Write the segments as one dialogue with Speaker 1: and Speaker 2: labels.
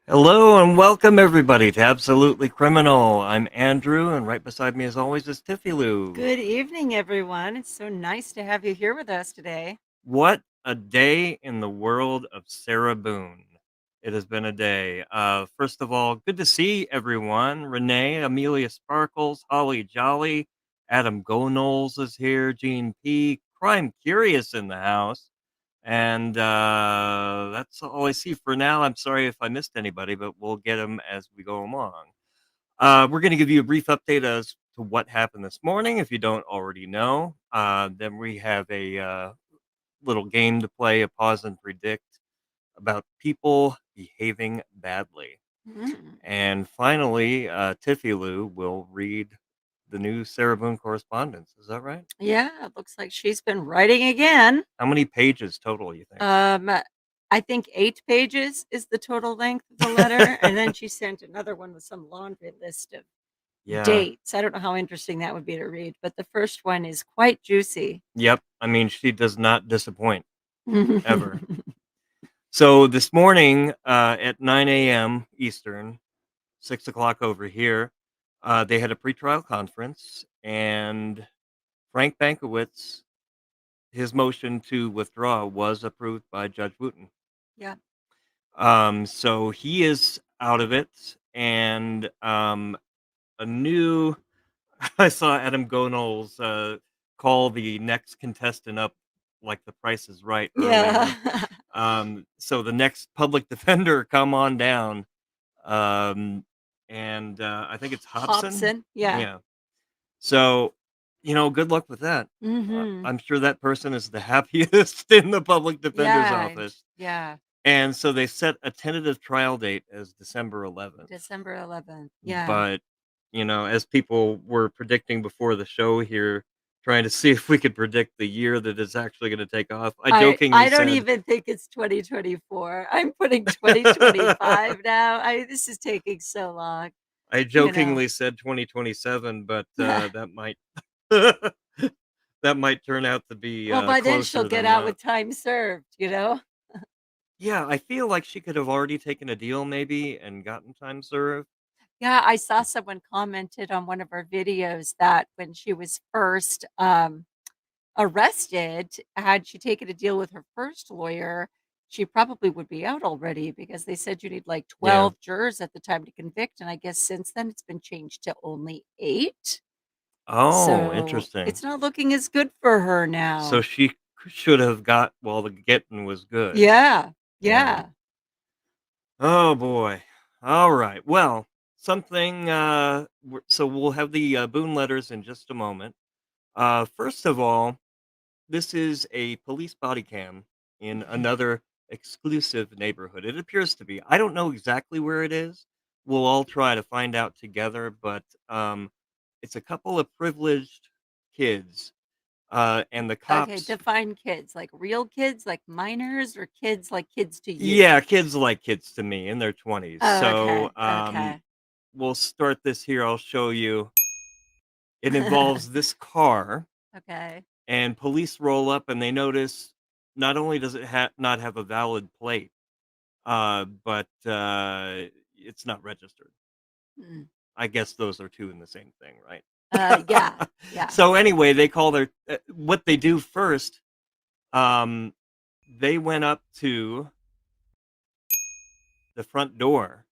Speaker 1: Hello and welcome everybody to Absolutely Criminal. I'm Andrew, and right beside me as always is Tiffie Lou.
Speaker 2: Good evening, everyone. It's so nice to have you here with us today.
Speaker 1: What a day in the world of Sarah Boone. It has been a day. First of all, good to see everyone. Renee, Amelia Sparkles, Holly Jolly, Adam Gonolz is here, Gene P, Crime Curious in the house. And that's all I see for now. I'm sorry if I missed anybody, but we'll get them as we go along. We're going to give you a brief update as to what happened this morning, if you don't already know. Then we have a little game to play, a pause and predict about people behaving badly.
Speaker 2: Mm.
Speaker 1: And finally, Tiffy Lou will read the new Sarah Boone correspondence. Is that right?
Speaker 2: Yeah, it looks like she's been writing again.
Speaker 1: How many pages total, you think?
Speaker 2: Um, I think 8 pages is the total length of the letter, and then she sent another one with some laundry list of
Speaker 1: Yeah.
Speaker 2: dates. I don't know how interesting that would be to read, but the first one is quite juicy.
Speaker 1: Yep. I mean, she does not disappoint ever. So this morning at 9 a.m. Eastern, 6 o'clock over here, they had a pretrial conference, and Frank Bankowitz, his motion to withdraw was approved by Judge Wooten.
Speaker 2: Yeah.
Speaker 1: So he is out of it, and a new. I saw Adam Gonolz call the next contestant up like The Price is Right
Speaker 2: Yeah.
Speaker 1: earlier. So the next public defender come on down. Um, and I think it's Hobson.
Speaker 2: Hobson. Yeah.
Speaker 1: Yeah. So, good luck with that.
Speaker 2: Mhm.
Speaker 1: I'm sure that person is the happiest in the public defender's
Speaker 2: Yeah.
Speaker 1: office.
Speaker 2: Yeah.
Speaker 1: And so they set a tentative trial date as December 11th.
Speaker 2: December 11th. Yeah.
Speaker 1: But, as people were predicting before the show here, trying to see if we could predict the year that it's actually going to take off, I jokingly
Speaker 2: I don't
Speaker 1: said,
Speaker 2: even think it's 2024. I'm putting 2025 now. This is taking so long,
Speaker 1: I
Speaker 2: you know.
Speaker 1: jokingly said 2027, but that might that might turn out to be
Speaker 2: Well, by then she'll
Speaker 1: closer
Speaker 2: get
Speaker 1: than
Speaker 2: out
Speaker 1: not.
Speaker 2: with time served.
Speaker 1: Yeah, I feel like she could have already taken a deal maybe and gotten time served.
Speaker 2: Yeah, I saw someone commented on one of her videos that when she was first arrested, had she taken a deal with her first lawyer, she probably would be out already because they said you need like
Speaker 1: Yeah.
Speaker 2: 12 jurors at the time to convict. And I guess since then it's been changed to only 8.
Speaker 1: Oh,
Speaker 2: So
Speaker 1: interesting.
Speaker 2: it's not looking as good for her
Speaker 1: So
Speaker 2: now.
Speaker 1: she should have got while the getting was good.
Speaker 2: Yeah.
Speaker 1: Yeah.
Speaker 2: Yeah.
Speaker 1: Oh boy. All right. Well, something so we'll have the Boone letters in just a moment. First of all, this is a police body cam in another exclusive neighborhood. It appears to be. I don't know exactly where it is. We'll all try to find out together, but it's a couple of privileged kids, and the
Speaker 2: Okay,
Speaker 1: cops.
Speaker 2: define kids. Like real kids, like minors, or kids like kids to you?
Speaker 1: Yeah, kids like kids to me in their 20s.
Speaker 2: Oh,
Speaker 1: So
Speaker 2: okay. Okay.
Speaker 1: we'll start this here. I'll show you. It involves this car,
Speaker 2: Okay.
Speaker 1: and police roll up and they notice not only does it not have a valid plate, but it's not registered.
Speaker 2: Mm.
Speaker 1: I guess those are two in the same thing, right?
Speaker 2: Yeah. Yeah.
Speaker 1: So anyway, they call their what they do first. Um, they went up to the front door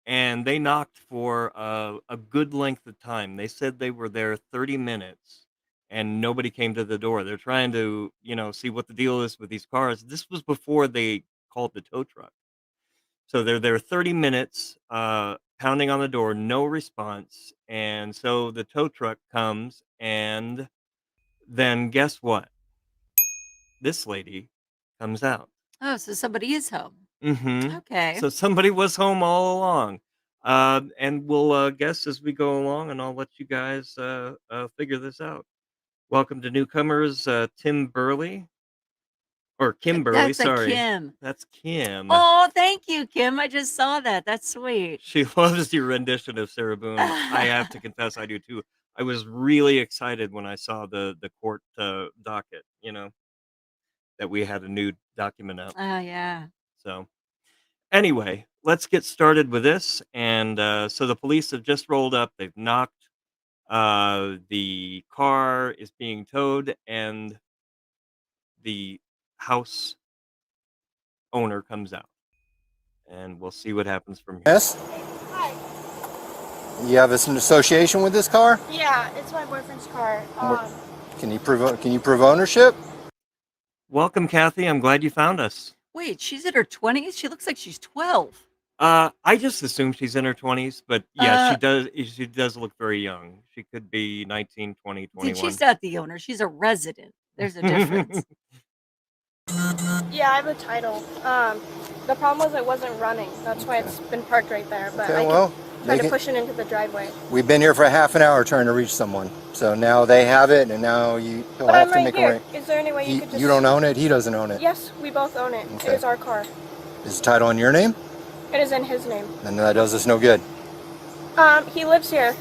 Speaker 1: and they knocked for a good length of time. They said they were there 30 minutes and nobody came to the door. They're trying to, see what the deal is with these cars. This was before they called the tow truck. So they're there 30 minutes, pounding on the door, no response. And so the tow truck comes, and then guess what? This lady comes out.
Speaker 2: Oh, so somebody is home.
Speaker 1: Mhm.
Speaker 2: Okay.
Speaker 1: So somebody was home all along. And we'll, guess as we go along, and I'll let you guys, figure this out. Welcome to newcomers, Tim Burley or Kim Burley,
Speaker 2: That's a
Speaker 1: sorry.
Speaker 2: Kim.
Speaker 1: That's Kim.
Speaker 2: Oh, thank you, Kim. I just saw that. That's sweet.
Speaker 1: She loves your rendition of Sarah Boone. I have to confess I do too. I was really excited when I saw the court, docket, that we had a new document out.
Speaker 2: Oh, yeah.
Speaker 1: So, anyway, let's get started with this. And so the police have just rolled up. They've knocked. The car is being towed, and the house owner comes out. And we'll see what happens from here.
Speaker 3: Yes?
Speaker 4: Hi.
Speaker 3: You have an association with this car?
Speaker 4: Yeah, it's my boyfriend's car.
Speaker 3: Can you prove ownership?
Speaker 1: Welcome, Kathy. I'm glad you found us.
Speaker 2: Wait, she's in her 20s? She looks like she's 12.
Speaker 1: I just assume she's in her 20s, but yeah,
Speaker 2: Uh,
Speaker 1: she does. She does look very young. She could be 19, 20,
Speaker 2: Dude,
Speaker 1: 21.
Speaker 2: she's not the owner. She's a resident. There's a difference.
Speaker 4: Yeah, I have a title. The problem was it wasn't running. That's why it's been parked right there. But
Speaker 3: Okay,
Speaker 4: I
Speaker 3: well,
Speaker 4: tried to push it into the driveway.
Speaker 3: we've been here for a half an hour trying to reach someone. So now they have it, and now he'll
Speaker 4: But
Speaker 3: have
Speaker 4: I'm
Speaker 3: to
Speaker 4: right
Speaker 3: make
Speaker 4: here.
Speaker 3: a ring.
Speaker 4: Is there any way you could just...
Speaker 3: You don't own it, he doesn't own it.
Speaker 4: Yes, we both own it.
Speaker 3: Okay.
Speaker 4: It is our car.
Speaker 3: Is the title in your name?
Speaker 4: It is in his name.
Speaker 3: Then that does us no good.
Speaker 4: He lives here.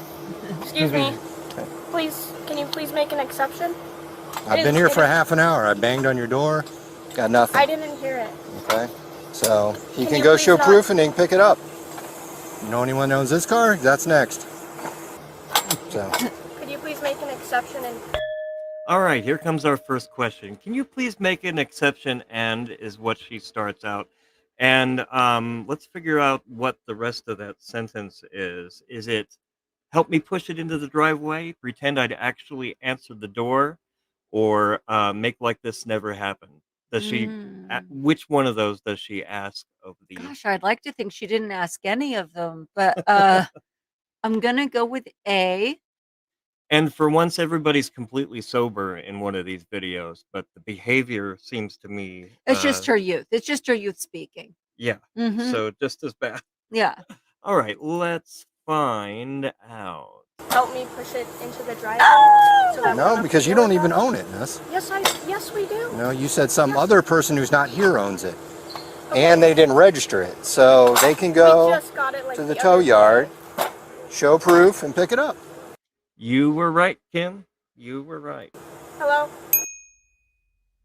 Speaker 4: Excuse me. Please, can you please make an exception?
Speaker 3: I've been here for a half an hour. I banged on your door, got nothing.
Speaker 4: I didn't hear it.
Speaker 3: Okay, so he
Speaker 4: Can
Speaker 3: can
Speaker 4: you
Speaker 3: go
Speaker 4: please
Speaker 3: show
Speaker 4: not-
Speaker 3: proof and he can pick it up. You know anyone that owns this car? That's next. So,
Speaker 4: Could you please make an exception and...
Speaker 1: All right, here comes our first question. Can you please make an exception? And is what she starts out. And let's figure out what the rest of that sentence is. Is it help me push it into the driveway? Pretend I'd actually answered the door, or make like this never happened? Does she? Which one of those does she ask of the?
Speaker 2: Gosh, I'd like to think she didn't ask any of them, but I'm going to go with A.
Speaker 1: And for once, everybody's completely sober in one of these videos, but the behavior seems to me.
Speaker 2: It's just her youth. It's just her youth speaking.
Speaker 1: Yeah.
Speaker 2: Mhm.
Speaker 1: So just as bad.
Speaker 2: Yeah.
Speaker 1: All right, let's find out.
Speaker 4: help me push it into the driveway? So that we're
Speaker 3: no,
Speaker 4: not
Speaker 3: because you
Speaker 4: dealing
Speaker 3: don't even
Speaker 4: with
Speaker 3: own it, Ness.
Speaker 4: that? Yes, we do.
Speaker 3: No, you said some other person who's not here owns it. And they didn't register it. So they can
Speaker 4: We
Speaker 3: go
Speaker 4: just got it like
Speaker 3: to the
Speaker 4: other
Speaker 3: tow
Speaker 4: day.
Speaker 3: yard, show proof, and pick it up.
Speaker 1: You were right, Kim. You were right.
Speaker 4: Hello?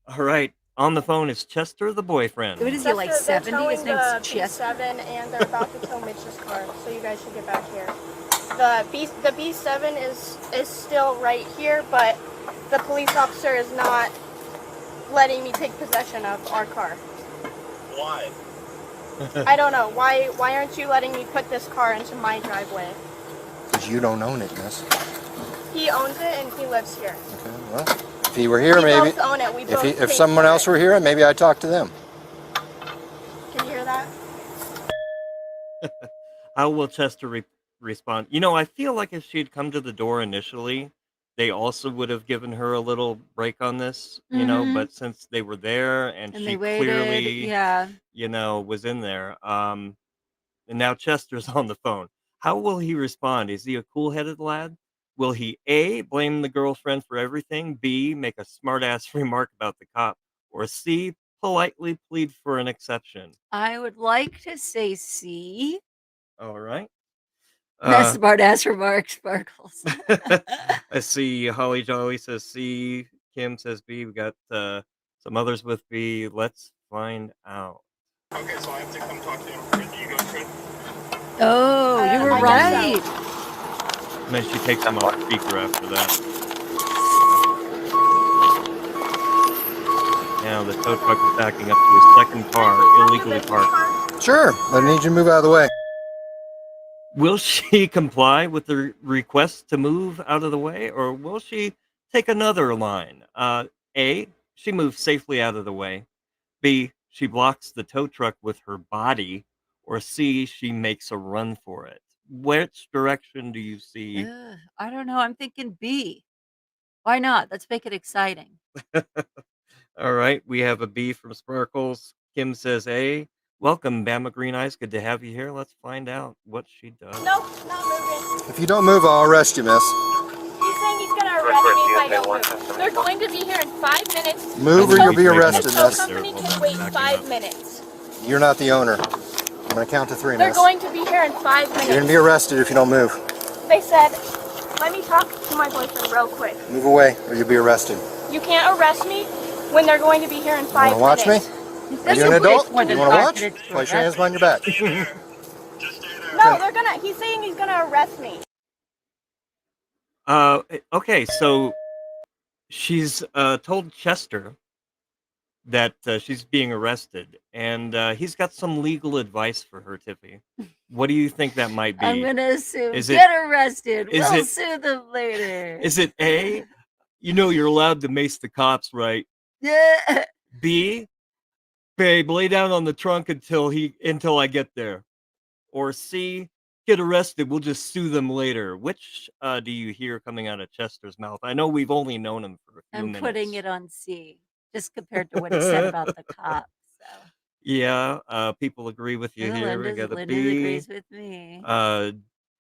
Speaker 1: All right. On the phone is Chester, the boyfriend.
Speaker 2: What is he, like
Speaker 4: They're
Speaker 2: 70?
Speaker 4: towing
Speaker 2: His name's
Speaker 4: the
Speaker 2: Chester.
Speaker 4: B7 and they're about to tow Mitch's car, so you guys should get back here. The B7 is still right here, but the police officer is not letting me take possession of our car.
Speaker 5: Why?
Speaker 4: I don't know. Why aren't you letting me put this car into my driveway?
Speaker 3: Because you don't own it, Ness.
Speaker 4: He owns it and he lives here.
Speaker 3: Okay, well, if he were here,
Speaker 4: We
Speaker 3: maybe.
Speaker 4: both own it. We both
Speaker 3: If
Speaker 4: paid
Speaker 3: someone
Speaker 4: for
Speaker 3: else
Speaker 4: it.
Speaker 3: were here, maybe I'd talk to them.
Speaker 4: Can you hear that?
Speaker 1: How will Chester respond? You know, I feel like if she'd come to the door initially, they also would have given her a little break on this, you know,
Speaker 2: Mhm.
Speaker 1: but since they were there and
Speaker 2: And
Speaker 1: she
Speaker 2: they waited.
Speaker 1: clearly,
Speaker 2: Yeah.
Speaker 1: you know, was in there, and now Chester's on the phone. How will he respond? Is he a cool-headed lad? Will he A, blame the girlfriend for everything, B, make a smart-ass remark about the cop, or C, politely plead for an exception?
Speaker 2: I would like to say C.
Speaker 1: All right.
Speaker 2: That's smart ass remarks, Sparkles.
Speaker 1: I see Holly Jolly says C, Kim says B. We got some others with B. Let's find out.
Speaker 5: Okay, so I have to come talk to him. Do you go Trent?
Speaker 2: Oh, you were
Speaker 4: I
Speaker 2: right.
Speaker 4: guess
Speaker 1: And then she takes him off speaker after that. Now the tow truck is backing up to his second car, illegally parked.
Speaker 3: Sure, but I need you to move out of the way.
Speaker 1: Will she comply with the request to move out of the way, or will she take another line? A, she moves safely out of the way. B, she blocks the tow truck with her body. Or C, she makes a run for it. Which direction do you see?
Speaker 2: Ugh, I don't know. I'm thinking B. Why not? Let's make it exciting.
Speaker 1: All right, we have a B from Sparkles. Kim says A. Welcome, Bama Green Eyes. Good to have you here. Let's find out what she does.
Speaker 4: No, not moving.
Speaker 3: If you don't move, I'll arrest you, miss.
Speaker 4: He's saying he's gonna arrest me if I don't move. They're going to be here in 5 minutes.
Speaker 3: Move or you'll be arrested,
Speaker 4: The tow
Speaker 3: miss.
Speaker 4: company can wait 5 minutes.
Speaker 3: You're not the owner. I'm gonna count to 3,
Speaker 4: They're
Speaker 3: miss.
Speaker 4: going to be here in 5 minutes.
Speaker 3: You're gonna be arrested if you don't move.
Speaker 4: They said, let me talk to my boyfriend real quick.
Speaker 3: Move away or you'll be arrested.
Speaker 4: You can't arrest me when they're going to be here in 5
Speaker 3: Wanna watch me?
Speaker 4: minutes.
Speaker 3: Are you an adult?
Speaker 2: More
Speaker 3: You
Speaker 2: than
Speaker 3: want to
Speaker 2: 5
Speaker 3: watch?
Speaker 2: minutes to
Speaker 3: Place your hands
Speaker 2: arrest
Speaker 3: behind your back.
Speaker 5: Just stay there.
Speaker 4: No, they're gonna. He's saying he's gonna arrest me.
Speaker 1: Okay, so she's told Chester that she's being arrested, and he's got some legal advice for her, Tiffy. What do you think that might be?
Speaker 2: I'm gonna assume
Speaker 1: Is it-
Speaker 2: get arrested.
Speaker 1: is
Speaker 2: We'll
Speaker 1: it-
Speaker 2: sue them later.
Speaker 1: Is it A, you know you're allowed to mace the cops, right?
Speaker 2: Yeah.
Speaker 1: B, babe, lay down on the trunk until I get there. Or C, get arrested, we'll just sue them later. Which do you hear coming out of Chester's mouth? I know we've only known him for a few
Speaker 2: I'm
Speaker 1: minutes.
Speaker 2: putting it on C, just compared to what he said about the cops. So.
Speaker 1: Yeah, people agree with you
Speaker 2: Oh,
Speaker 1: here. We got a
Speaker 2: Linda
Speaker 1: B.
Speaker 2: agrees with me.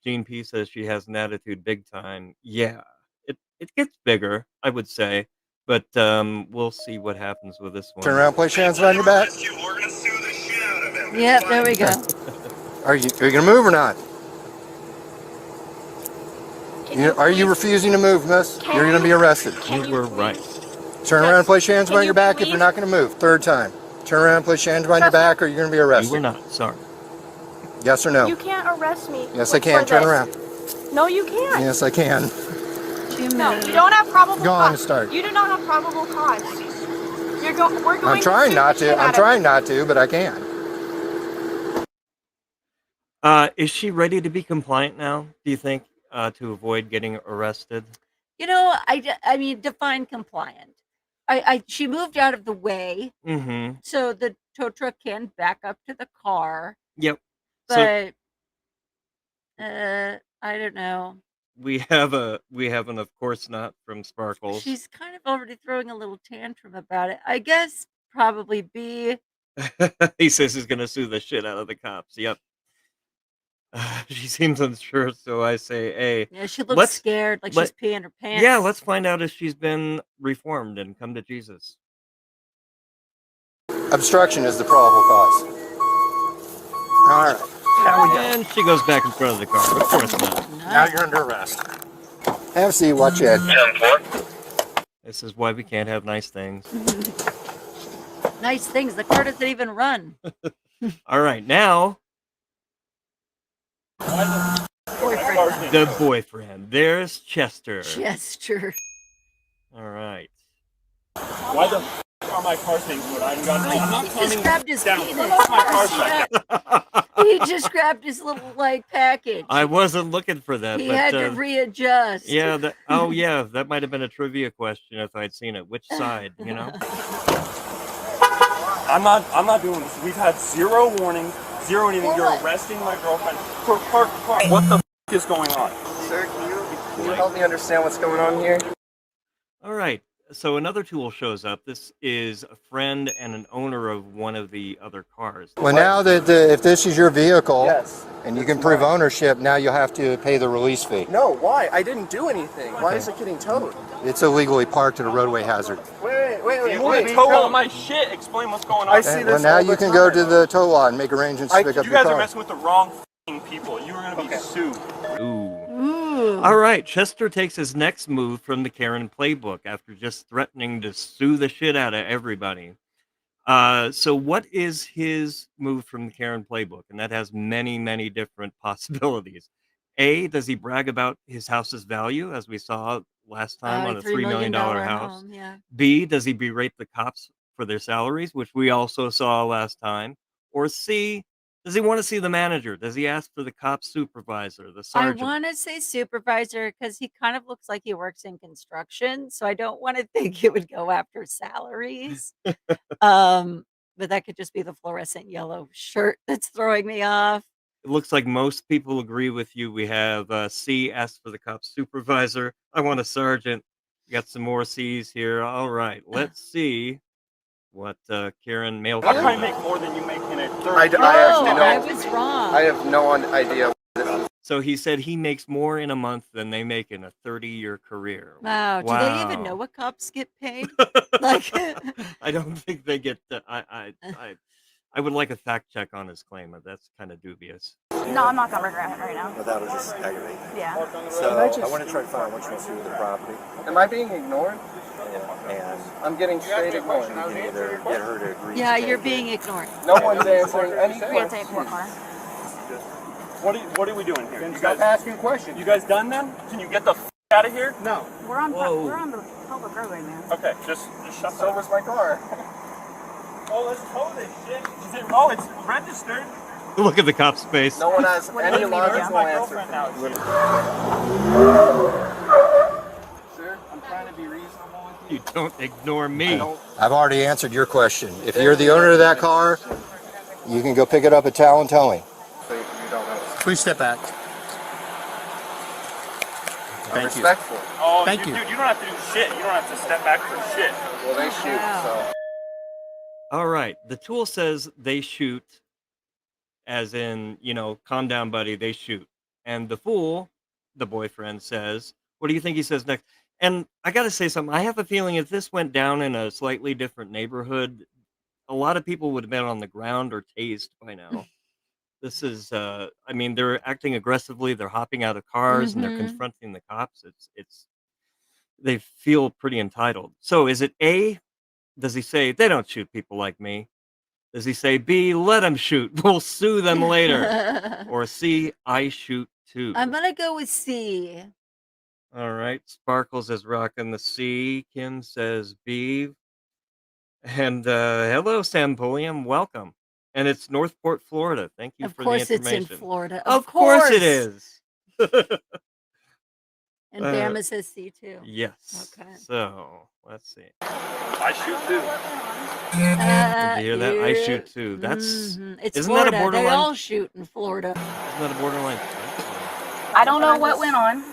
Speaker 1: Gene P says she has an attitude big time. Yeah, it gets bigger, I would say, but we'll see what happens with this one.
Speaker 3: Turn around, place your hands behind your back.
Speaker 5: We're gonna sue the shit out of him.
Speaker 2: Yep, there we go.
Speaker 3: Are you going to move or not? Are you refusing to move, miss? You're going to be arrested.
Speaker 1: You were right.
Speaker 3: Turn around and place your hands
Speaker 4: Can
Speaker 3: behind
Speaker 4: you
Speaker 3: your back if
Speaker 4: please-
Speaker 3: you're not going to move. Third time. Turn around and place your hands behind your back or you're going to be
Speaker 1: You were
Speaker 3: arrested.
Speaker 1: not. Sorry.
Speaker 3: Yes or no?
Speaker 4: You can't arrest me.
Speaker 3: Yes, I
Speaker 4: for
Speaker 3: can. Turn
Speaker 4: this.
Speaker 3: around.
Speaker 4: No, you can't.
Speaker 3: Yes, I can.
Speaker 4: No, you don't have probable
Speaker 3: Go on
Speaker 4: cause.
Speaker 3: and start.
Speaker 4: You do not have probable cause. We're going.
Speaker 3: I'm trying not to. I'm trying not to, but I can.
Speaker 1: Is she ready to be compliant now, do you think, to avoid getting arrested?
Speaker 2: You know, I mean, define compliant. She moved out of the way,
Speaker 1: Mm-hmm.
Speaker 2: so the tow truck can back up to the car.
Speaker 1: Yep. So
Speaker 2: But I don't know.
Speaker 1: we have an of course not from Sparkles.
Speaker 2: She's kind of already throwing a little tantrum about it. I guess probably B.
Speaker 1: He says he's gonna sue the shit out of the cops. Yep. She seems unsure, so I say A.
Speaker 2: Yeah, she looks
Speaker 1: Let's-
Speaker 2: scared, like
Speaker 1: let-
Speaker 2: she's peeing her pants.
Speaker 1: Yeah, let's find out if she's been reformed and come to Jesus.
Speaker 3: Obstruction is the probable cause. All right. Now we go.
Speaker 1: And she goes back in front of the car. Of course not.
Speaker 3: Now you're under arrest. Have a seat. Watch your head.
Speaker 1: This is why we can't have nice things.
Speaker 2: Nice things. The car doesn't even run.
Speaker 1: All right, now
Speaker 2: Boyfriend.
Speaker 1: the boyfriend. There's Chester.
Speaker 2: Gesture.
Speaker 1: All right.
Speaker 5: Why the f are my cars being good? I haven't gotten I'm not
Speaker 2: He just
Speaker 5: coming
Speaker 2: grabbed his
Speaker 5: down.
Speaker 2: penis.
Speaker 5: My car's back.
Speaker 2: He just grabbed his little like package.
Speaker 1: I wasn't looking for that,
Speaker 2: He
Speaker 1: but
Speaker 2: had to readjust.
Speaker 1: yeah, that might have been a trivia question if I'd seen it. Which side, you know?
Speaker 5: I'm not doing this. We've had zero warning, zero anything.
Speaker 2: For
Speaker 5: You're
Speaker 2: what?
Speaker 5: arresting my girlfriend for parked car. What the f is going on?
Speaker 6: Sir, can you help me understand what's going on here?
Speaker 1: All right. So another tool shows up. This is a friend and an owner of one of the other cars.
Speaker 3: Well, now that if this is your vehicle
Speaker 6: Yes.
Speaker 3: and you can prove ownership, now you'll have to pay the release fee.
Speaker 6: No, why? I didn't do anything. Why
Speaker 3: Okay.
Speaker 6: is it getting towed?
Speaker 3: It's illegally parked at a roadway hazard.
Speaker 6: Wait.
Speaker 5: You want to tow all my shit? Explain what's going on.
Speaker 6: I see
Speaker 3: Well,
Speaker 6: this
Speaker 3: now
Speaker 6: all
Speaker 3: you
Speaker 6: the
Speaker 3: can go
Speaker 6: time.
Speaker 3: to the tow lot and make arrangements to pick up
Speaker 5: You
Speaker 3: your
Speaker 5: guys are
Speaker 3: car.
Speaker 5: messing with the wrong f***ing people. You are going to be sued.
Speaker 1: Ooh.
Speaker 2: Ooh.
Speaker 1: All right. Chester takes his next move from the Karen playbook after just threatening to sue the shit out of everybody. So what is his move from the Karen playbook? And that has many, many different possibilities. A, does he brag about his house's value, as we saw last time on a $3 million house?
Speaker 2: home, yeah.
Speaker 1: B, does he berate the cops for their salaries, which we also saw last time? Or C, does he want to see the manager? Does he ask for the cop supervisor, the sergeant?
Speaker 2: I want to say supervisor because he kind of looks like he works in construction, so I don't want to think it would go after salaries. But that could just be the fluorescent yellow shirt that's throwing me off.
Speaker 1: It looks like most people agree with you. We have C, ask for the cop supervisor. I want a sergeant. We got some more C's here. All right, let's see what Karen mailed.
Speaker 5: How can I make more than you make in a third?
Speaker 6: I
Speaker 2: Oh, I
Speaker 6: actually
Speaker 2: was wrong.
Speaker 6: I have no idea.
Speaker 1: So he said he makes more in a month than they make in a 30-year career.
Speaker 2: Wow. Do they even
Speaker 1: Wow.
Speaker 2: know what cops get paid? Like,
Speaker 1: I don't think they get. I would like a fact check on his claim. That's kind of dubious.
Speaker 4: No, I'm not gonna regret it right now.
Speaker 3: But that was just aggravating.
Speaker 4: Yeah.
Speaker 3: So I want to try to find out what you want to do with the property.
Speaker 6: Am I being ignored?
Speaker 3: And
Speaker 6: I'm getting straight ignored.
Speaker 3: you can either get her to agree
Speaker 2: Yeah,
Speaker 3: to
Speaker 2: you're
Speaker 3: take
Speaker 2: being
Speaker 3: it.
Speaker 2: ignored.
Speaker 6: No one's answering any
Speaker 7: We gotta take what
Speaker 6: questions.
Speaker 7: car?
Speaker 5: What are we doing here? You
Speaker 6: Stop
Speaker 5: guys,
Speaker 6: asking questions.
Speaker 5: you guys done then? Can you get the out of here?
Speaker 6: No.
Speaker 7: We're on
Speaker 1: Whoa.
Speaker 7: we're on the public road right now.
Speaker 5: Okay, just shut
Speaker 6: So was my car.
Speaker 5: Oh, let's tow this shit. Is it? Oh, it's registered.
Speaker 1: Look at the cop's face.
Speaker 6: No one has
Speaker 7: What do
Speaker 6: any
Speaker 7: you mean,
Speaker 6: logical
Speaker 5: My
Speaker 6: answer.
Speaker 5: girlfriend now.
Speaker 6: Sir, I'm trying to be reasonable with
Speaker 1: You don't ignore me.
Speaker 3: I've already answered your question. If you're the owner of that car, you can go pick it up at Talon Towing.
Speaker 6: you. You don't know.
Speaker 8: Please step back.
Speaker 6: I'm
Speaker 8: Thank you.
Speaker 6: respectful.
Speaker 5: Oh,
Speaker 8: Thank you.
Speaker 5: Dude, you don't have to do shit. You don't have to step back for shit.
Speaker 6: Well, they shoot,
Speaker 2: Wow.
Speaker 6: so.
Speaker 1: All right. The tool says they shoot, as in, calm down, buddy, they shoot. And the fool, the boyfriend, says, what do you think he says next? And I got to say something. I have a feeling if this went down in a slightly different neighborhood, a lot of people would have been on the ground or tased by now. This is, they're acting aggressively. They're hopping out of cars and they're
Speaker 2: Mhm.
Speaker 1: confronting the cops. They feel pretty entitled. So is it A, does he say, they don't shoot people like me? Does he say, B, let them shoot, we'll sue them later? Or C, I shoot too?
Speaker 2: I'm gonna go with C.
Speaker 1: All right. Sparkles is rocking the C. Kim says B. And hello, Sam Pulliam. Welcome. And it's Northport, Florida. Thank you
Speaker 2: Of
Speaker 1: for
Speaker 2: course
Speaker 1: the
Speaker 2: it's
Speaker 1: information.
Speaker 2: in Florida.
Speaker 1: Of course it is.
Speaker 2: And
Speaker 1: Uh,
Speaker 2: Bama says C too.
Speaker 1: Yes.
Speaker 2: Okay.
Speaker 1: So let's see.
Speaker 5: I shoot too.
Speaker 1: Did you hear that? I
Speaker 2: yeah.
Speaker 1: shoot too. That's
Speaker 2: It's
Speaker 1: isn't that a
Speaker 2: Florida. They
Speaker 1: borderline?
Speaker 2: all shoot in Florida.
Speaker 1: Isn't that a borderline?
Speaker 7: I don't know what went on.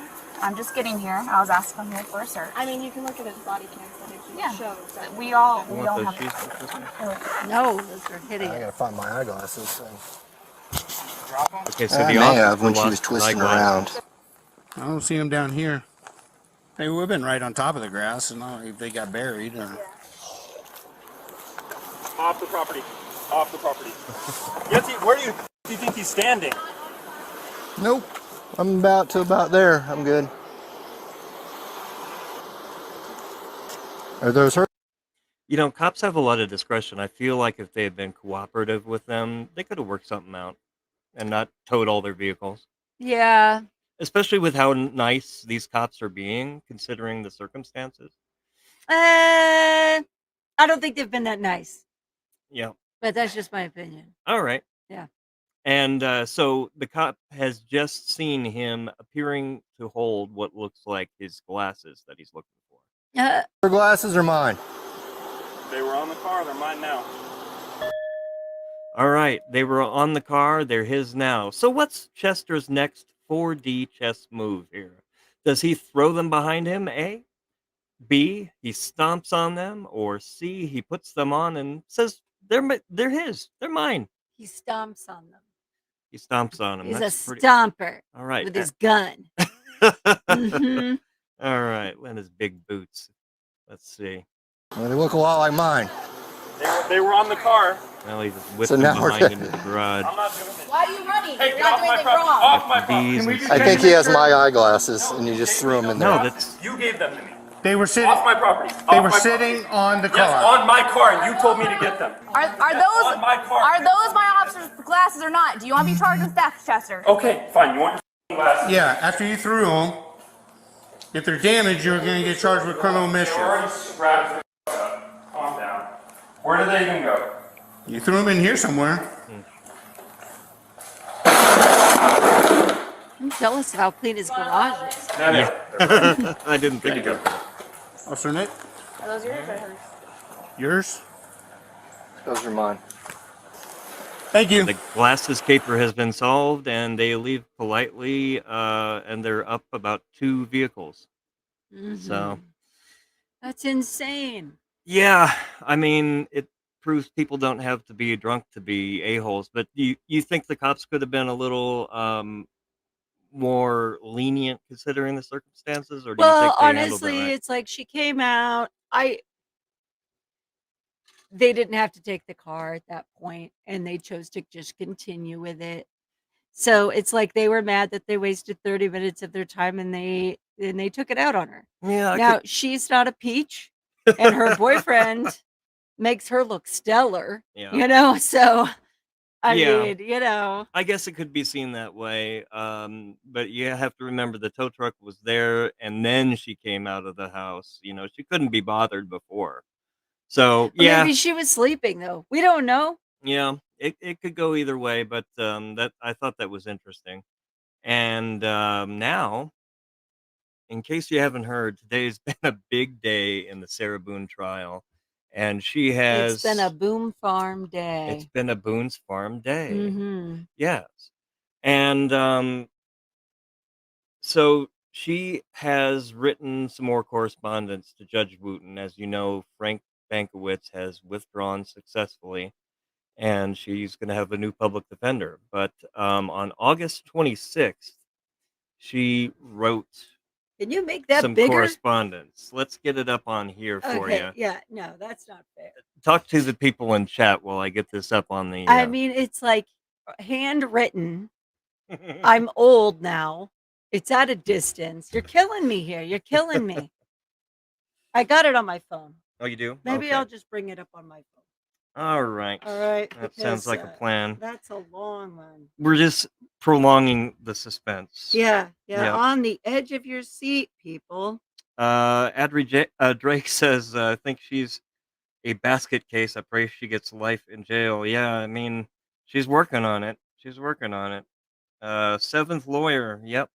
Speaker 7: I'm just getting here. I was asked to come here for a search.
Speaker 4: I mean, you can look at his body cam footage.
Speaker 7: Yeah.
Speaker 4: It shows that.
Speaker 7: We all
Speaker 1: You
Speaker 7: we
Speaker 1: want
Speaker 7: don't
Speaker 1: those
Speaker 7: have
Speaker 1: shoes for Christmas?
Speaker 2: No, those are
Speaker 3: I
Speaker 2: hideous.
Speaker 3: gotta find my eyeglasses.
Speaker 1: Okay, so
Speaker 3: I
Speaker 1: the
Speaker 3: may
Speaker 1: officer
Speaker 3: have when she
Speaker 1: lost
Speaker 3: was
Speaker 1: his
Speaker 3: twisting
Speaker 1: eyeglasses.
Speaker 3: around.
Speaker 8: I don't see them down here. They would have been right on top of the grass, and I don't know if they got buried or.
Speaker 5: Off the property. Off the property. Yancy, where do you think he's standing?
Speaker 3: Nope. I'm about there. I'm good. Are those her?
Speaker 1: Cops have a lot of discretion. I feel like if they had been cooperative with them, they could have worked something out and not towed all their vehicles.
Speaker 2: Yeah.
Speaker 1: Especially with how nice these cops are being, considering the circumstances.
Speaker 2: I don't think they've been that nice,
Speaker 1: Yeah.
Speaker 2: but that's just my opinion.
Speaker 1: All right.
Speaker 2: Yeah.
Speaker 1: And so the cop has just seen him appearing to hold what looks like his glasses that he's looking for.
Speaker 3: Her glasses or mine?
Speaker 5: They were on the car. They're mine now.
Speaker 1: All right. They were on the car. They're his now. So what's Chester's next 4D chess move here? Does he throw them behind him, A? B, he stomps on them? Or C, he puts them on and says, they're his. They're mine.
Speaker 2: He stomps on them.
Speaker 1: He stomps on them.
Speaker 2: He's
Speaker 1: That's
Speaker 2: a
Speaker 1: pretty...
Speaker 2: stomper
Speaker 1: All right.
Speaker 2: with his gun. Mhm.
Speaker 1: All right. And his big boots. Let's see.
Speaker 3: Well, they look a lot like mine.
Speaker 5: They were on the car.
Speaker 1: Well, he just whipped
Speaker 3: So
Speaker 1: them
Speaker 3: now we're
Speaker 1: behind him in the garage.
Speaker 5: I'm not doing this.
Speaker 7: Why are you running?
Speaker 5: Hey,
Speaker 7: You're
Speaker 5: get
Speaker 7: not
Speaker 5: off
Speaker 7: doing
Speaker 5: my
Speaker 7: anything
Speaker 5: property.
Speaker 7: wrong.
Speaker 5: Off my property.
Speaker 1: These and
Speaker 3: I think he has my eyeglasses, and you just threw them in there.
Speaker 1: No, that's
Speaker 5: You gave them to me.
Speaker 8: They were sitting.
Speaker 5: Off my property.
Speaker 8: They
Speaker 5: Off
Speaker 8: were
Speaker 5: my
Speaker 8: sitting
Speaker 5: property.
Speaker 8: on the
Speaker 5: Yes,
Speaker 8: car.
Speaker 5: on my car, and you told me to get them.
Speaker 7: Are
Speaker 5: On my car.
Speaker 7: those my officer's glasses or not? Do you want to be charged with theft, Chester?
Speaker 5: Okay, fine. You want your glasses?
Speaker 8: Yeah, after you threw them, if they're damaged, you're going to get charged with criminal
Speaker 5: You
Speaker 8: mischief.
Speaker 5: already grabbed the up. Calm down. Where did they even go?
Speaker 8: You threw them in here somewhere.
Speaker 2: I'm jealous of how clean his garage is.
Speaker 5: No.
Speaker 1: I didn't think of it.
Speaker 8: Officer Nick,
Speaker 7: Are those yours or hers?
Speaker 8: yours?
Speaker 3: Those are mine.
Speaker 8: Thank you.
Speaker 1: The glasses caper has been solved, and they leave politely, and they're up about 2 vehicles. So,
Speaker 2: Mhm. That's insane.
Speaker 1: yeah, it proves people don't have to be drunk to be a-holes. But you think the cops could have been a little more lenient considering the circumstances, or do you
Speaker 2: Well,
Speaker 1: think they handled it
Speaker 2: honestly,
Speaker 1: right?
Speaker 2: it's like she came out. They didn't have to take the car at that point, and they chose to just continue with it. So it's like they were mad that they wasted 30 minutes of their time, and they and they took it out on her.
Speaker 1: Yeah,
Speaker 2: Now she's not a peach, and her boyfriend makes her look stellar.
Speaker 1: yeah.
Speaker 2: So I
Speaker 1: Yeah.
Speaker 2: mean.
Speaker 1: I guess it could be seen that way. But you have to remember the tow truck was there and then she came out of the house. She couldn't be bothered before. So
Speaker 2: Or
Speaker 1: yeah,
Speaker 2: maybe she was sleeping though. We don't know.
Speaker 1: yeah, it could go either way, but that I thought that was interesting. And now, in case you haven't heard, today's been a big day in the Sarah Boone trial. And
Speaker 2: It's been a Boom Farm
Speaker 1: it's
Speaker 2: day.
Speaker 1: been a Boone's Farm day.
Speaker 2: Mm-hmm.
Speaker 1: Yes. And so she has written some more correspondence to Judge Wooten. As you know, Frank Bankowitz has withdrawn successfully, and she's going to have a new public defender. But on August 26th, she wrote
Speaker 2: Can you make that
Speaker 1: some
Speaker 2: bigger?
Speaker 1: correspondence. Let's get it up on here for
Speaker 2: Okay.
Speaker 1: you.
Speaker 2: Yeah. No, that's not fair.
Speaker 1: Talk to the people in chat while I get this up on the.
Speaker 2: I mean, it's like handwritten. I'm old now. It's at a distance. You're killing me here. You're killing me. I got it on my phone.
Speaker 1: Oh, you do?
Speaker 2: Maybe
Speaker 1: Okay.
Speaker 2: I'll just bring it up on my phone.
Speaker 1: All right.
Speaker 2: All right.
Speaker 1: That sounds like a plan.
Speaker 2: That's a long one.
Speaker 1: We're just prolonging the suspense.
Speaker 2: Yeah. Yeah.
Speaker 1: Yep.
Speaker 2: On the edge of your seat, people.
Speaker 1: Drake says, I think she's a basket case. I pray she gets life in jail. Yeah, I mean, she's working on it. She's working on it. Seventh lawyer. Yep.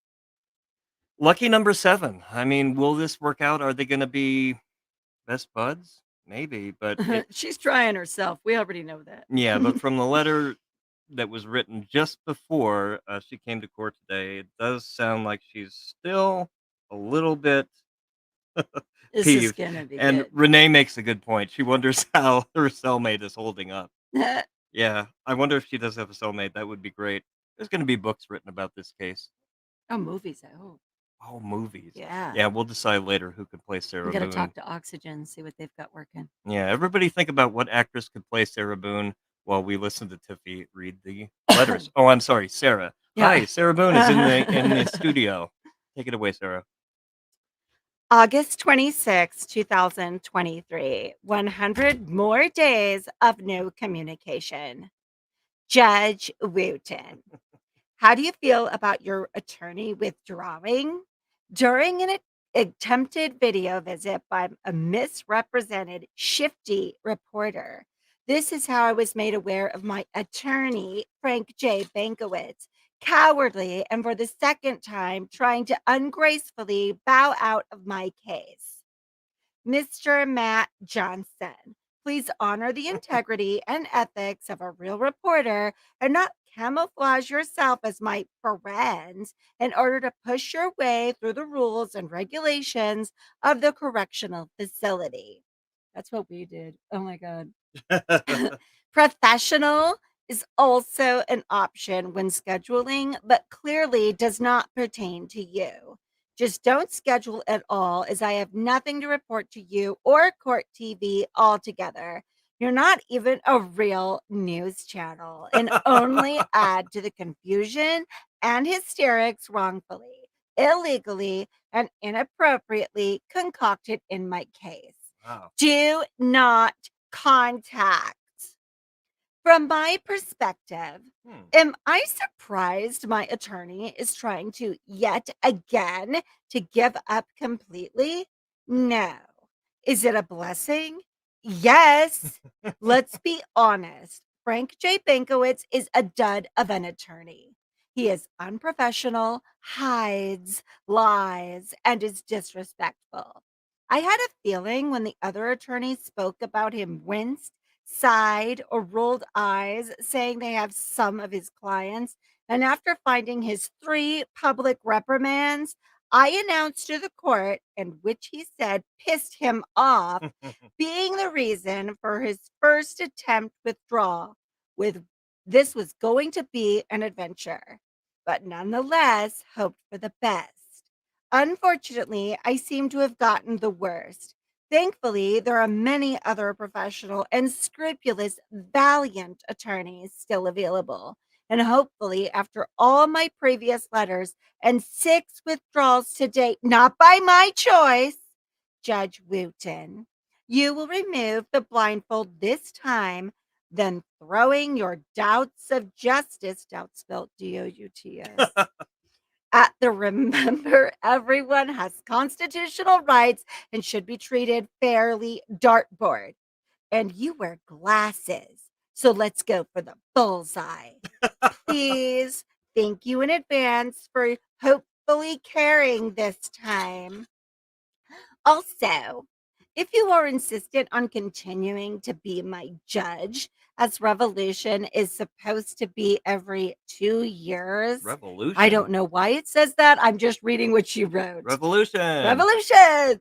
Speaker 1: Lucky number 7. I mean, will this work out? Are they going to be best buds? Maybe, but
Speaker 2: She's trying herself. We already know that.
Speaker 1: yeah, but from the letter that was written just before she came to court today, it does sound like she's still a little bit
Speaker 2: This is
Speaker 1: peeved.
Speaker 2: gonna be
Speaker 1: And
Speaker 2: good.
Speaker 1: Renee makes a good point. She wonders how her cellmate is holding up. Yeah, I wonder if she does have a cellmate. That would be great. There's going to be books written about this case.
Speaker 2: Oh, movies. I hope.
Speaker 1: Oh, movies.
Speaker 2: Yeah.
Speaker 1: Yeah, we'll decide later who could play Sarah
Speaker 2: We got to
Speaker 1: Boone.
Speaker 2: talk to Oxygen, see what they've got working.
Speaker 1: Yeah, everybody think about what actress could play Sarah Boone while we listen to Tiffie read the letters. Oh, I'm sorry, Sarah.
Speaker 2: Yeah.
Speaker 1: Hi, Sarah Boone is in the studio. Take it away, Sarah.
Speaker 9: August 26, 2023. 100 more days of no communication. Judge Wooten. How do you feel about your attorney withdrawing? During an attempted video visit by a misrepresented, shifty reporter. This is how I was made aware of my attorney, Frank J. Bankowitz, cowardly and for the second time trying to ungracefully bow out of my case. Mr. Matt Johnson, please honor the integrity and ethics of a real reporter and not camouflage yourself as my friend in order to push your way through the rules and regulations of the correctional facility.
Speaker 2: That's what we did. Oh my God.
Speaker 9: Professional is also an option when scheduling, but clearly does not pertain to you. Just don't schedule at all, as I have nothing to report to you or Court TV altogether. You're not even a real news channel and only add to the confusion and hysterics wrongfully, illegally, and inappropriately concocted in my case.
Speaker 1: Wow.
Speaker 9: Do not contact. From my perspective, am I surprised my attorney is trying to yet again to give up completely? No. Is it a blessing? Yes. Let's be honest. Frank J. Bankowitz is a dud of an attorney. He is unprofessional, hides, lies, and is disrespectful. I had a feeling when the other attorneys spoke about him winced, sighed, or rolled eyes, saying they have some of his clients. And after finding his 3 public reprimands, I announced to the court, and which he said pissed him off, being the reason for his first attempt withdrawal. This was going to be an adventure, but nonetheless hoped for the best. Unfortunately, I seem to have gotten the worst. Thankfully, there are many other professional and scrupulous, valiant attorneys still available, And hopefully, after all my previous letters and 6 withdrawals to date, not by my choice, Judge Wooten, you will remove the blindfold this time, then throwing your doubts of justice, doubt spelled D-O-U-T-S, at the remember everyone has constitutional rights and should be treated fairly dartboard. And you wear glasses, so let's go for the bullseye. Please, thank you in advance for hopefully carrying this time. Also, if you are insistent on continuing to be my judge, as Revolution is supposed to be every 2 years.
Speaker 1: Revolution.
Speaker 9: I don't know why it says that. I'm just reading what you wrote.
Speaker 1: Revolution.
Speaker 9: Revolution.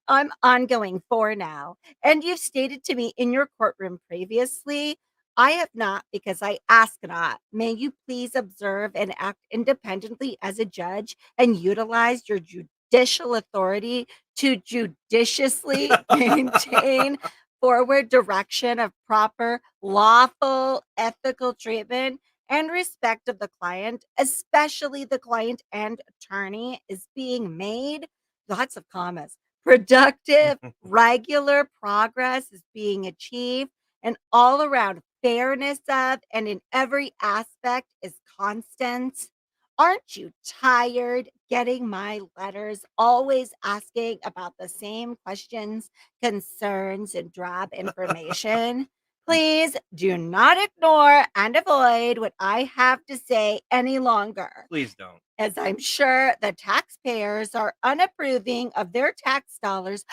Speaker 9: I'm ongoing 4 now. And you've stated to me in your courtroom previously, I have not because I ask not. May you please observe and act independently as a judge and utilize your judicial authority to judiciously maintain forward direction of proper, lawful, ethical treatment and respect of the client, especially the client and attorney, is being made. Lots of commas. Productive, regular progress is being achieved, and all around fairness of and in every aspect is constant. Aren't you tired getting my letters, always asking about the same questions, concerns, and drab information? Please do not ignore and avoid what I have to say any longer,
Speaker 1: Please don't.
Speaker 9: as I'm sure the taxpayers are unapproving of their tax dollars,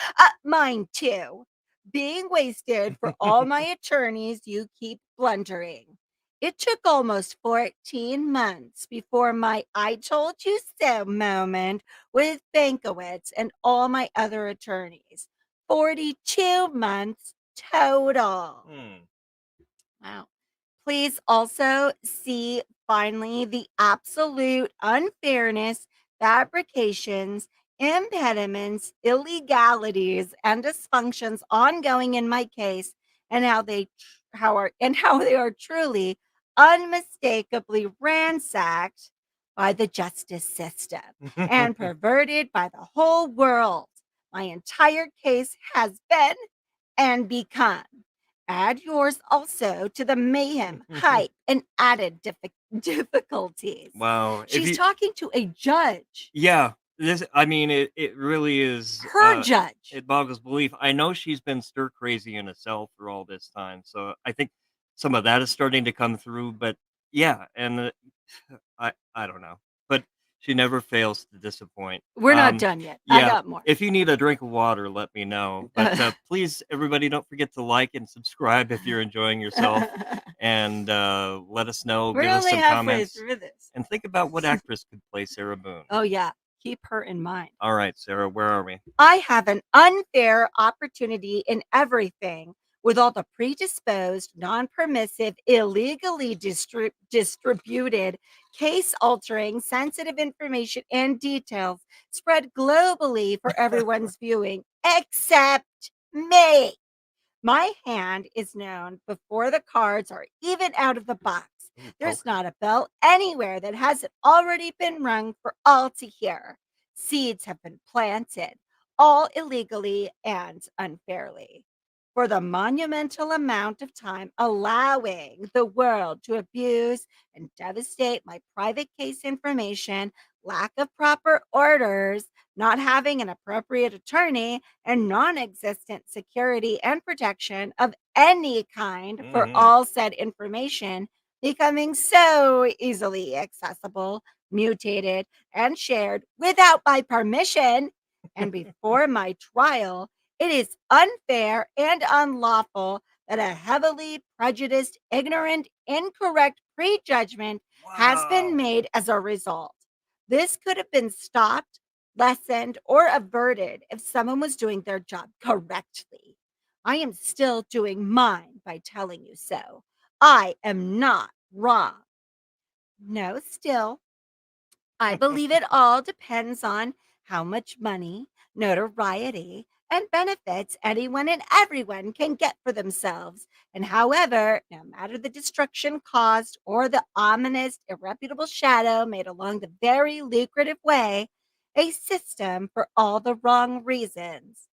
Speaker 9: mine too, being wasted for all my attorneys you keep blundering. It took almost 14 months before my I told you so moment with Bankowitz and all my other attorneys. 42 months total. Wow. Please also see finally the absolute unfairness, fabrications, impediments, illegalities, and dysfunctions ongoing in my case, and how they are truly unmistakably ransacked by the justice system and perverted by the whole world. My entire case has been and become. Add yours also to the mayhem, hype, and added difficulties.
Speaker 1: Wow. If
Speaker 9: She's
Speaker 1: you,
Speaker 9: talking to a judge,
Speaker 1: yeah, I mean, it really is.
Speaker 9: her judge.
Speaker 1: It boggles belief. I know she's been stir crazy in a cell for all this time, so I think some of that is starting to come through. But yeah, and I don't know, but she never fails to disappoint.
Speaker 9: We're not done yet. I
Speaker 1: Yeah,
Speaker 9: got more.
Speaker 1: if you need a drink of water, let me know. But please, everybody, don't forget to like and subscribe if you're enjoying yourself, and let us know.
Speaker 9: We're
Speaker 1: Give us
Speaker 9: only
Speaker 1: some
Speaker 9: halfway
Speaker 1: comments,
Speaker 9: through this.
Speaker 1: and think about what actress could play Sarah Boone.
Speaker 9: Oh, yeah. Keep her in mind.
Speaker 1: All right, Sarah, where are we?
Speaker 9: I have an unfair opportunity in everything with all the predisposed, non-permissive, illegally distributed, case-altering, sensitive information and details spread globally for everyone's viewing, except me. My hand is known before the cards are even out of the box. There's not a bell anywhere that hasn't already been rung for all to hear. Seeds have been planted, all illegally and unfairly, for the monumental amount of time allowing the world to abuse and devastate my private case information, lack of proper orders, not having an appropriate attorney, and non-existent security and protection of any kind for all said information becoming so easily accessible, mutated, and shared without my permission. And before my trial, it is unfair and unlawful that a heavily prejudiced, ignorant, incorrect prejudgment has been made as a result. This could have been stopped, lessened, or averted if someone was doing their job correctly. I am still doing mine by telling you so. I am not wrong. No, still, I believe it all depends on how much money, notoriety, and benefits anyone and everyone can get for themselves. And however, no matter the destruction caused or the ominous, irreputable shadow made along the very lucrative way, a system for all the wrong reasons.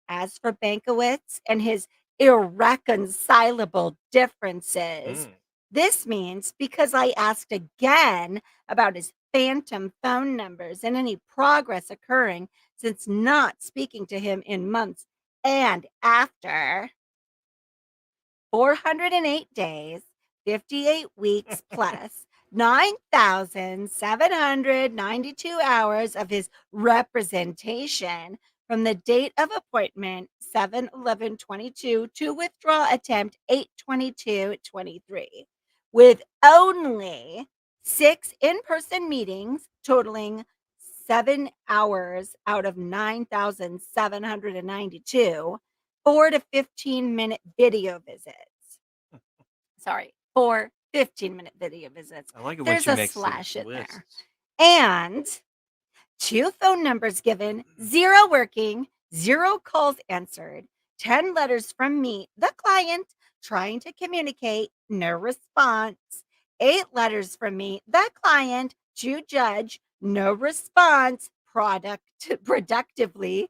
Speaker 9: As for Bankowitz and his irreconcilable differences,
Speaker 1: Mm.
Speaker 9: this means because I asked again about his phantom phone numbers and any progress occurring since not speaking to him in months and after 408 days, 58 weeks plus 9,792 hours of his representation from the date of appointment 7/11/22 to withdrawal attempt 8/22/23, with only 6 in-person meetings totaling 7 hours out of 9,792, 4 to 15-minute video visits. Sorry, 4 15-minute video visits.
Speaker 1: I like it when
Speaker 9: There's
Speaker 1: she
Speaker 9: a
Speaker 1: makes
Speaker 9: slash
Speaker 1: these
Speaker 9: in there.
Speaker 1: lists.
Speaker 9: And 2 phone numbers given, 0 working, 0 calls answered, 10 letters from me, the client, trying to communicate, no response, 8 letters from me, the client, to judge, no response, productively,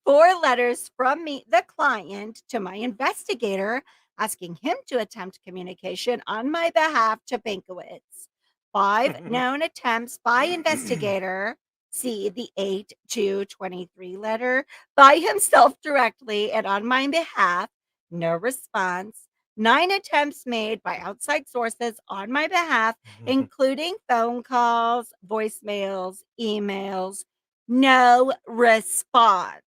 Speaker 9: 4 letters from me, the client, to my investigator, asking him to attempt communication on my behalf to Bankowitz. 5 known attempts by investigator, see the 8/2/23 letter, by himself directly and on my behalf, no response. 9 attempts made by outside sources on my behalf, including phone calls, voicemails, emails, no response.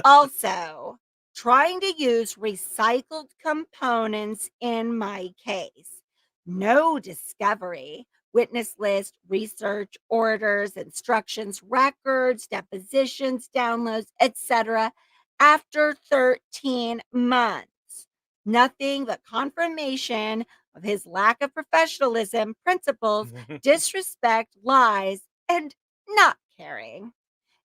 Speaker 9: Also, trying to use recycled components in my case. No discovery, witness list, research, orders, instructions, records, depositions, downloads, etc. after 13 months. Nothing but confirmation of his lack of professionalism, principles, disrespect, lies, and not caring.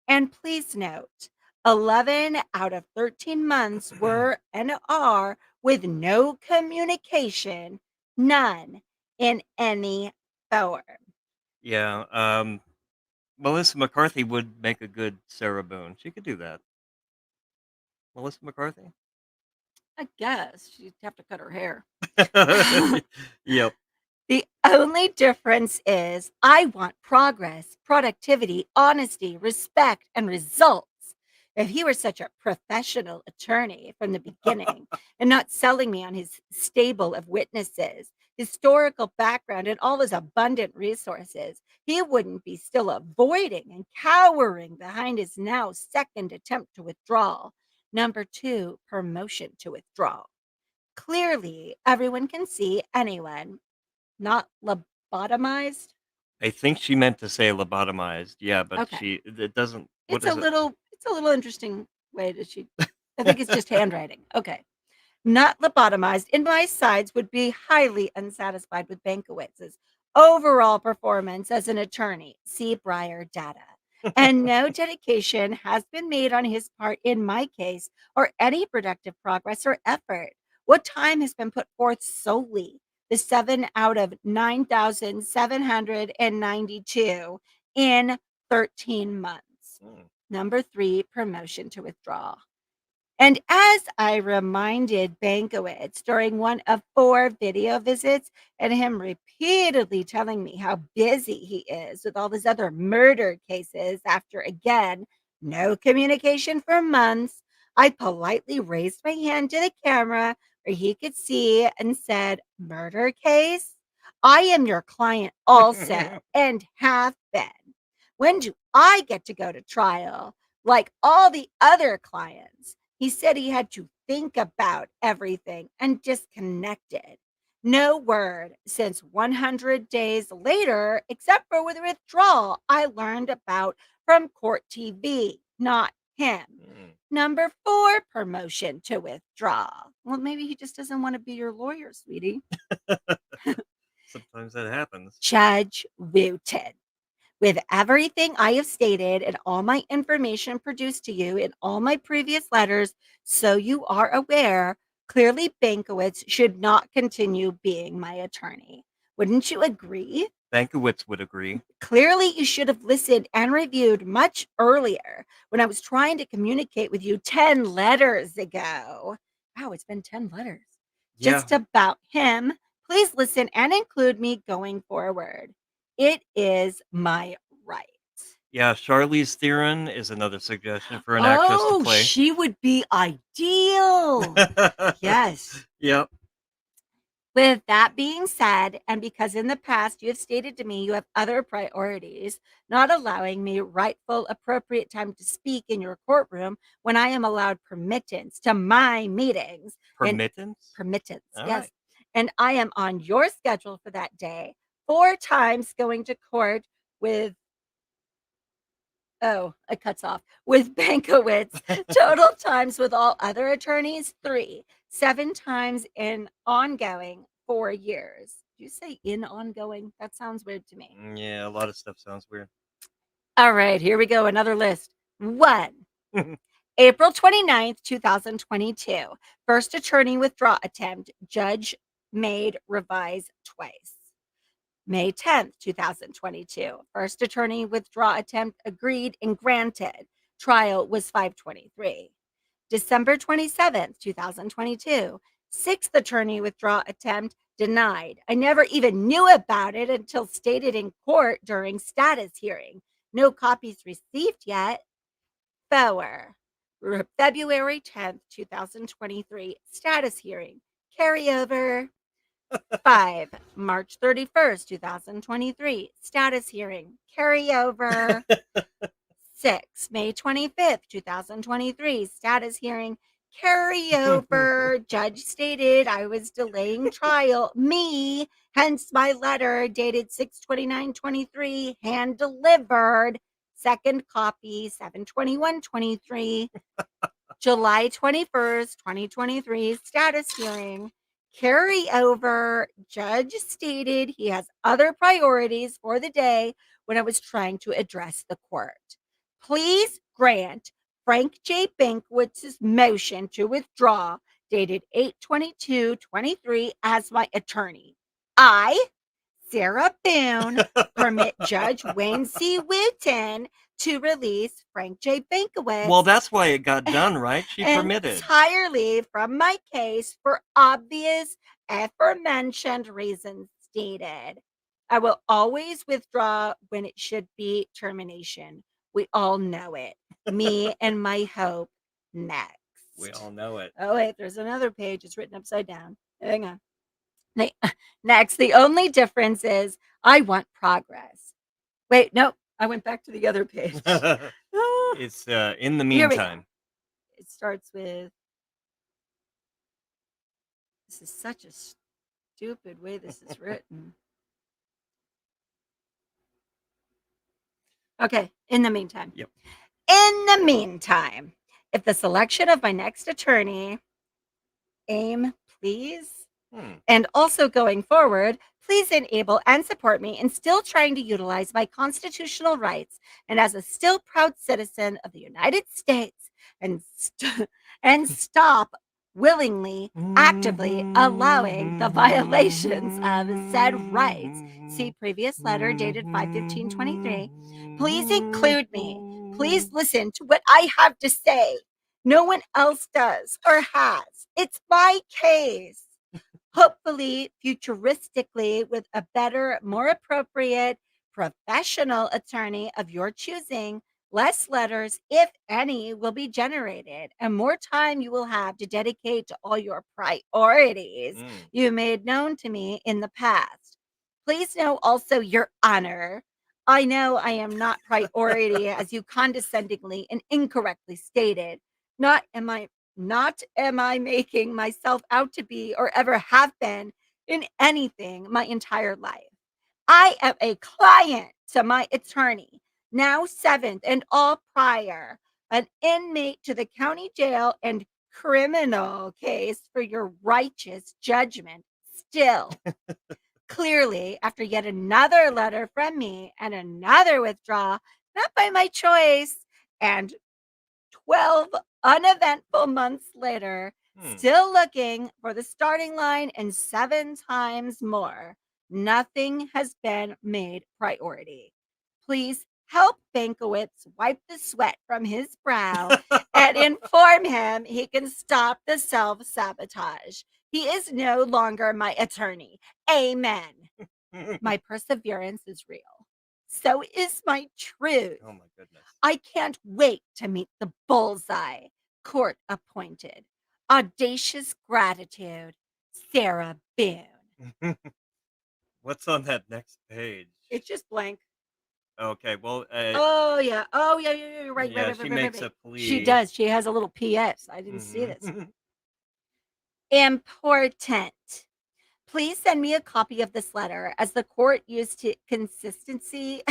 Speaker 9: And please note, 11 out of 13 months were and are with no communication, none in any form.
Speaker 1: Yeah, Melissa McCarthy would make a good Sarah Boone. She could do that. Melissa McCarthy?
Speaker 2: I guess she'd have to cut her hair.
Speaker 1: Yep.
Speaker 9: The only difference is I want progress, productivity, honesty, respect, and results. If he were such a professional attorney from the beginning and not selling me on his stable of witnesses, historical background, and all his abundant resources, he wouldn't be still avoiding and cowering behind his now second attempt to withdraw. Number 2, promotion to withdraw. Clearly, everyone can see anyone not lobotomized.
Speaker 1: I think she meant to say lobotomized. Yeah, but
Speaker 9: Okay.
Speaker 1: it doesn't. What
Speaker 9: It's a
Speaker 1: is it?
Speaker 9: little interesting way that she I think it's just handwriting. Okay. Not lobotomized in my sides would be highly unsatisfied with Bankowitz's overall performance as an attorney. See Breyer data. And no dedication has been made on his part in my case or any productive progress or effort. What time has been put forth solely? The 7 out of 9,792 in 13 months. Number 3, promotion to withdraw. And as I reminded Bankowitz during one of 4 video visits and him repeatedly telling me how busy he is with all his other murder cases after, again, no communication for months, I politely raised my hand to the camera where he could see and said, "Murder case? I am your client also and have been. When do I get to go to trial like all the other clients?" He said he had to think about everything and disconnected. No word since 100 days later, except for with withdrawal I learned about from Court TV, not him. Number 4, promotion to withdraw. Well, maybe he just doesn't want to be your lawyer, sweetie.
Speaker 1: Sometimes that happens.
Speaker 9: Judge Wooten. With everything I have stated and all my information produced to you in all my previous letters, so you are aware, clearly Bankowitz should not continue being my attorney. Wouldn't you agree?
Speaker 1: Bankowitz would agree.
Speaker 9: Clearly, you should have listened and reviewed much earlier when I was trying to communicate with you 10 letters ago. Wow, it's been 10 letters.
Speaker 1: Yeah.
Speaker 9: Just about him. Please listen and include me going forward. It is my right.
Speaker 1: Yeah, Charlize Theron is another suggestion for an actress to
Speaker 9: Oh,
Speaker 1: play.
Speaker 9: she would be ideal. Yes.
Speaker 1: Yep.
Speaker 9: With that being said, and because in the past you have stated to me you have other priorities, not allowing me rightful, appropriate time to speak in your courtroom when I am allowed permittance to my meetings.
Speaker 1: Permittance?
Speaker 9: Permittance,
Speaker 1: All
Speaker 9: yes.
Speaker 1: right.
Speaker 9: And I am on your schedule for that day, 4 times going to court with it cuts off. With Bankowitz, total times with all other attorneys, 3. 7 times in ongoing, 4 years. Do you say in ongoing? That sounds weird to me.
Speaker 1: Yeah, a lot of stuff sounds weird.
Speaker 9: All right, here we go. Another list. 1. April 29th, 2022. First attorney withdraw attempt. Judge made revise twice. May 10th, 2022. First attorney withdraw attempt agreed and granted. Trial was 5/23. December 27th, 2022. Sixth attorney withdraw attempt denied. I never even knew about it until stated in court during status hearing. No copies received yet. 4. February 10th, 2023. Status hearing. Carryover. 5. March 31st, 2023. Status hearing. Carryover. 6. May 25th, 2023. Status hearing. Carryover. Judge stated I was delaying trial. Me. Hence my letter dated 6/29/23. Hand delivered. Second copy 7/21/23. July 21st, 2023. Status hearing. Carryover. Judge stated he has other priorities for the day when I was trying to address the court. Please grant Frank J. Bankwitz's motion to withdraw dated 8/22/23 as my attorney. I, Sarah Boone, permit Judge Wayne C. Wooten to release Frank J. Bankowitz.
Speaker 1: Well, that's why it got done, right? She permitted.
Speaker 9: Entirely from my case for obvious aforementioned reasons stated. I will always withdraw when it should be termination. We all know it. Me and my hope next.
Speaker 1: We all know it.
Speaker 9: Oh, wait, there's another page. It's written upside down. Hang on. Next, the only difference is I want progress. Wait, no, I went back to the other page.
Speaker 1: It's in the
Speaker 9: Here we go.
Speaker 1: meantime.
Speaker 9: It starts with, this is such a stupid way this is written. Okay, in the meantime.
Speaker 1: Yep.
Speaker 9: In the meantime, if the selection of my next attorney, aim, please, and also going forward, please enable and support me in still trying to utilize my constitutional rights and as a still proud citizen of the United States and stop willingly, actively allowing the violations of said rights. See previous letter dated 5/15/23. Please include me. Please listen to what I have to say. No one else does or has. It's my case. Hopefully, futuristically, with a better, more appropriate, professional attorney of your choosing, less letters, if any, will be generated, and more time you will have to dedicate to all your priorities you made known to me in the past. Please know also, Your Honor, I know I am not priority as you condescendingly and incorrectly stated. Not am I making myself out to be or ever have been in anything my entire life. I am a client to my attorney, now 7th and all prior, an inmate to the county jail and criminal case for your righteous judgment still. Clearly, after yet another letter from me and another withdrawal, not by my choice, and 12 uneventful months later, still looking for the starting line and 7 times more, nothing has been made priority. Please help Bankowitz wipe the sweat from his brow and inform him he can stop the self-sabotage. He is no longer my attorney. Amen. My perseverance is real. So is my truth.
Speaker 1: Oh my goodness.
Speaker 9: I can't wait to meet the bullseye. Court appointed. Audacious gratitude, Sarah Boone.
Speaker 1: What's on that next page?
Speaker 2: It's just blank.
Speaker 1: Okay, well,
Speaker 2: Oh yeah. Oh yeah. You're right.
Speaker 1: yeah,
Speaker 2: right,
Speaker 1: she
Speaker 2: right,
Speaker 1: makes
Speaker 2: right.
Speaker 1: a plea.
Speaker 2: She does. She has a little PS. I didn't see this.
Speaker 9: Important. Please send me a copy of this letter as the court used to consistency.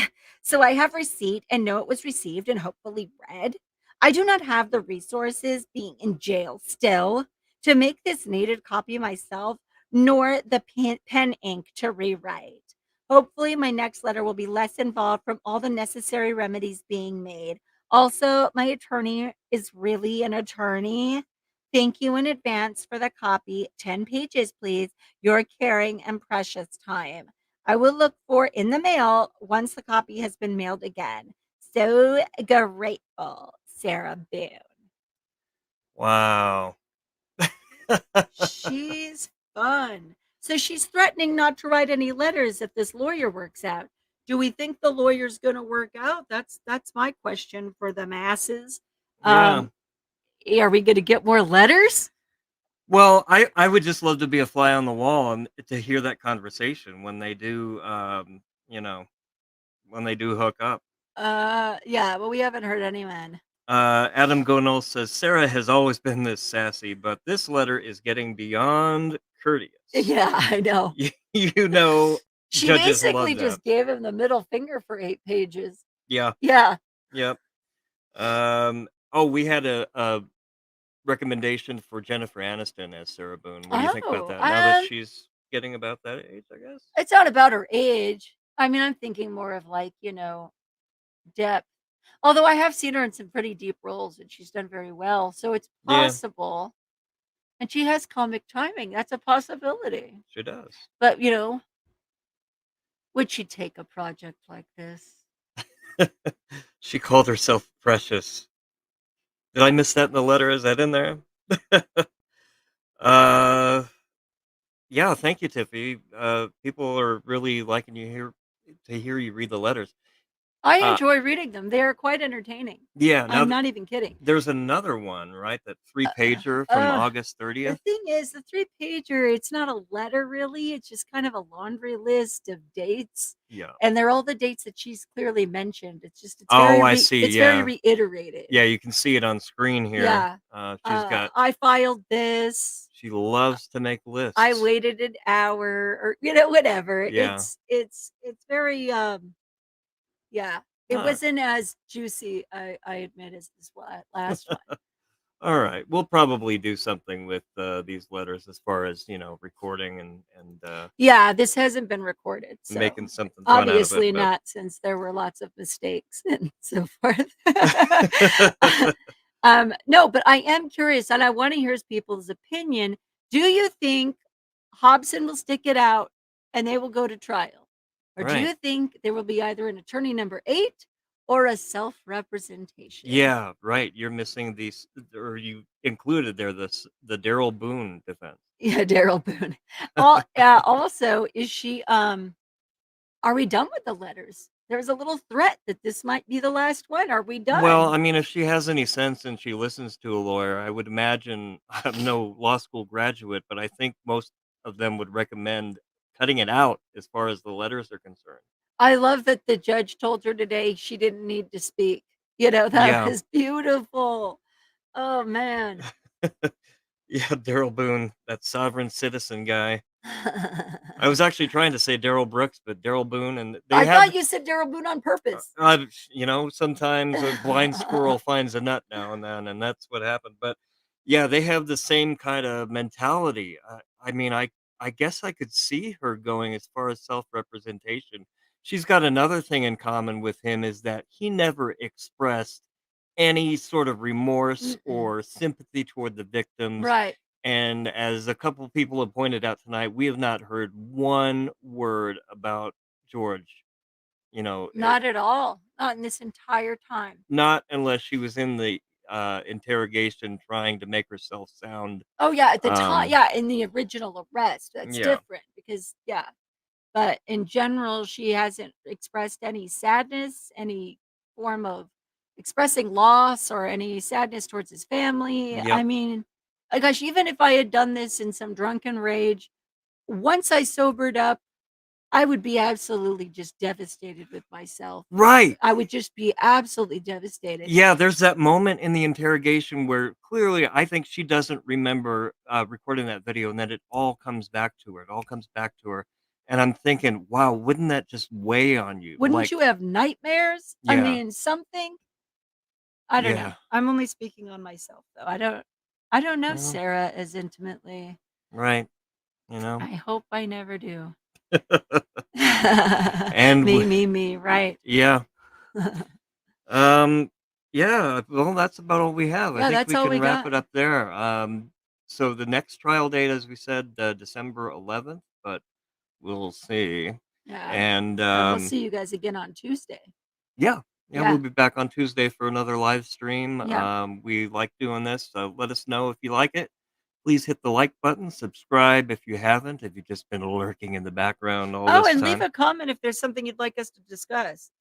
Speaker 9: So I have receipt and know it was received and hopefully read. I do not have the resources, being in jail still, to make this needed copy myself, nor the pen ink to rewrite. Hopefully, my next letter will be less involved from all the necessary remedies being made. Also, my attorney is really an attorney. Thank you in advance for the copy. 10 pages, please. Your caring and precious time. I will look for in the mail once the copy has been mailed again. So grateful, Sarah Boone.
Speaker 1: Wow.
Speaker 2: She's fun. So she's threatening not to write any letters if this lawyer works out. Do we think the lawyer's going to work out? That's my question for the masses.
Speaker 1: Yeah.
Speaker 2: Are we going to get more letters?
Speaker 1: Well, I would just love to be a fly on the wall and to hear that conversation when they do, when they do hook up.
Speaker 2: Yeah, but we haven't heard anyone.
Speaker 1: Adam Gonol says Sarah has always been this sassy, but this letter is getting beyond courteous.
Speaker 2: Yeah, I know.
Speaker 1: You know,
Speaker 2: She
Speaker 1: judges love
Speaker 2: basically
Speaker 1: that.
Speaker 2: just gave him the middle finger for 8 pages.
Speaker 1: Yeah.
Speaker 2: Yeah.
Speaker 1: Yep. We had a recommendation for Jennifer Aniston as Sarah Boone. What do you think about that? Now that she's getting about that age, I guess.
Speaker 2: It's not about her age. I mean, I'm thinking more of like, depth. Although I have seen her in some pretty deep roles and she's done very well. So it's possible. And she has comic timing. That's a possibility.
Speaker 1: She does.
Speaker 2: But, would she take a project like this?
Speaker 1: She called herself precious. Did I miss that in the letter? Is that in there? Yeah, thank you, Tiffy. People are really liking to hear you read the letters.
Speaker 2: I enjoy reading them. They are quite entertaining.
Speaker 1: Yeah,
Speaker 2: I'm not even kidding.
Speaker 1: There's another one, right? That 3-pager from August 30th.
Speaker 2: The thing is, the 3-pager, it's not a letter really. It's just kind of a laundry list of dates.
Speaker 1: Yeah.
Speaker 2: And they're all the dates that she's clearly mentioned. It's just,
Speaker 1: I see.
Speaker 2: It's very reiterated.
Speaker 1: Yeah, you can see it on screen here.
Speaker 2: Yeah.
Speaker 1: She's got.
Speaker 2: I filed this.
Speaker 1: She loves to make lists.
Speaker 2: I waited an hour, or whatever.
Speaker 1: Yeah.
Speaker 2: It's very yeah. It wasn't as juicy, I admit, as this last one.
Speaker 1: All right, we'll probably do something with these letters as far as recording and
Speaker 2: yeah, this hasn't been recorded, so
Speaker 1: making something fun
Speaker 2: obviously
Speaker 1: out of it,
Speaker 2: not, since there were lots of mistakes and so forth. No, but I am curious, and I want to hear people's opinion. Do you think Hobson will stick it out and they will go to trial? Or do you think there will be either an attorney number 8 or a self-representation?
Speaker 1: Yeah, right. You're missing these, or you included there the Daryl Boone defense.
Speaker 2: Yeah, Daryl Boone. Also, is she? Are we done with the letters? There was a little threat that this might be the last one. Are we done?
Speaker 1: Well, I mean, if she has any sense and she listens to a lawyer, I would imagine. I'm no law school graduate, but I think most of them would recommend cutting it out as far as the letters are concerned.
Speaker 2: I love that the judge told her today she didn't need to speak. That was beautiful. Oh, man.
Speaker 1: Yeah, Daryl Boone, that sovereign citizen guy. I was actually trying to say Daryl Brooks, but Daryl Boone, and
Speaker 2: I thought you said Daryl Boone on purpose.
Speaker 1: Sometimes a blind squirrel finds a nut now and then, and that's what happened. But yeah, they have the same kind of mentality. I mean, I I guess I could see her going as far as self-representation. She's got another thing in common with him is that he never expressed any sort of remorse
Speaker 2: Mm-mm.
Speaker 1: or sympathy toward the victims.
Speaker 2: Right.
Speaker 1: And as a couple of people have pointed out tonight, we have not heard one word about George. You know,
Speaker 2: Not at all. Not in this entire time.
Speaker 1: not unless she was in the interrogation trying to make herself sound.
Speaker 2: Oh, yeah, at the time,
Speaker 1: Um,
Speaker 2: yeah, in the original arrest, that's
Speaker 1: yeah,
Speaker 2: different because yeah, but in general, she hasn't expressed any sadness, any form of expressing loss or any sadness towards his family. I
Speaker 1: yep,
Speaker 2: mean, gosh, even if I had done this in some drunken rage, once I sobered up, I would be absolutely just devastated with myself.
Speaker 1: right.
Speaker 2: I would just be absolutely devastated.
Speaker 1: Yeah, there's that moment in the interrogation where clearly I think she doesn't remember recording that video, and then it all comes back to her. It all comes back to her, and I'm thinking, wow, wouldn't that just weigh on you?
Speaker 2: Wouldn't
Speaker 1: Like,
Speaker 2: you have nightmares? I
Speaker 1: yeah,
Speaker 2: mean, something I don't know.
Speaker 1: yeah,
Speaker 2: I'm only speaking on myself, though. I don't know
Speaker 1: well,
Speaker 2: Sarah as intimately.
Speaker 1: right, you know,
Speaker 2: I hope I never do.
Speaker 1: and
Speaker 2: Me, right.
Speaker 1: yeah, um, yeah. Well, that's about all we have. I
Speaker 2: Yeah,
Speaker 1: think
Speaker 2: that's
Speaker 1: we
Speaker 2: all
Speaker 1: can
Speaker 2: we
Speaker 1: wrap
Speaker 2: got.
Speaker 1: it up there. So the next trial date, as we said, December 11th, but we'll see.
Speaker 2: Yeah.
Speaker 1: And
Speaker 2: And we'll see you guys again on Tuesday.
Speaker 1: yeah, yeah, we'll
Speaker 2: Yeah.
Speaker 1: be back on Tuesday for another live stream.
Speaker 2: Yeah.
Speaker 1: We like doing this, so let us know if you like it. Please hit the like button, subscribe if you haven't, if you've just been lurking in the background all
Speaker 2: Oh,
Speaker 1: this
Speaker 2: and leave
Speaker 1: time.
Speaker 2: a comment if there's something you'd like us to discuss,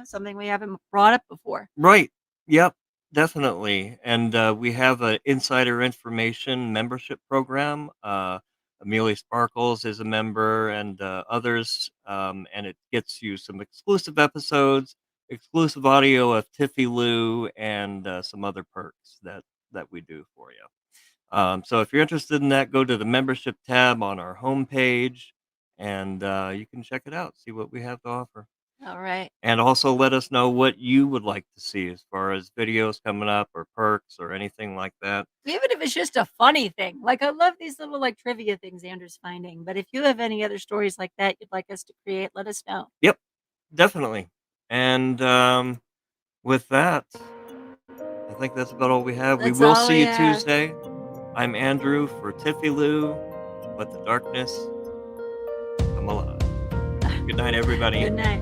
Speaker 2: something we haven't brought up before.
Speaker 1: Right. Yep, definitely. And we have an insider information membership program. Amelia Sparkles is a member, and others. And it gets you some exclusive episodes, exclusive audio of Tiffie Lou, and some other perks that we do for you. So if you're interested in that, go to the membership tab on our homepage, and you can check it out, see what we have to offer.
Speaker 2: All right.
Speaker 1: And also let us know what you would like to see as far as videos coming up or perks or anything like that.
Speaker 2: Even if it's just a funny thing. Like I love these little like trivia things Andrew's finding. But if you have any other stories like that you'd like us to create, let us know.
Speaker 1: Yep, definitely. And with that, I think that's about all we have. We
Speaker 2: That's
Speaker 1: will
Speaker 2: all
Speaker 1: see
Speaker 2: we
Speaker 1: you
Speaker 2: have.
Speaker 1: Tuesday. I'm Andrew for Tiffie Lou. Let the darkness come alive. Good night, everybody.
Speaker 2: Good night.